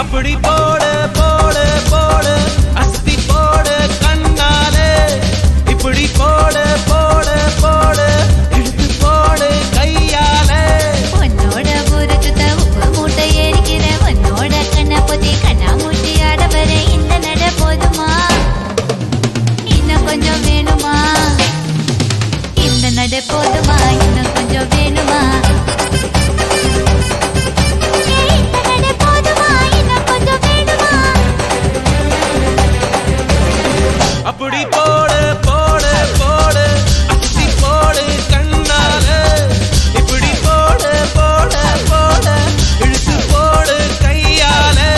அப்படி போடு போடு போடு அஸ்தி போடு கண்ணாலே இப்படி போடு போடு போடு இழுத்து போடு கையாலே உன்னோட ஊருக்கு உப்பு மூட்டை ஏறிக்கிற உன்னோட கண்ண பொதி கண்ணா மூட்டி ஆட வர இந்த நட போதுமா இன்னும் கொஞ்சம் வேணுமா இந்த நட போதுமா இன்னும் கொஞ்சம் வேணுமா அப்படி போடு போடு போடு அஸ்தி போடு கண்ணாலே இப்படி போடு போடு போடு இழுத்து போடு கையாலே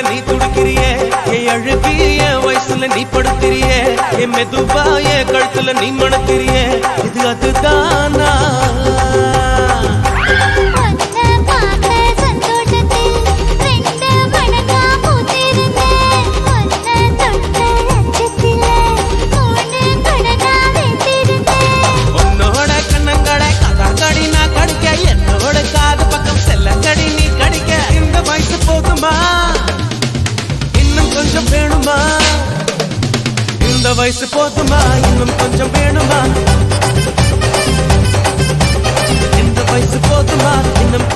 நீ துடிக்கிறியே அழுகி என் வயசுல நீ படுத்திரியே என் மெதுவா என் கழுத்துல நீ மணக்கிறியே இது அதுதானா உன்னோட கண்ணங்கடை கதாங்கடி நான் கடிக்க என்னோட காது பக்கம் செல்லங்கடி நீ கடிக்க இந்த வயசு போதுமா கொஞ்சம் வேணுமா இந்த வயசு போதுமா இன்னும் கொஞ்சம் வேணுமா இந்த வயசு போதுமா இன்னும்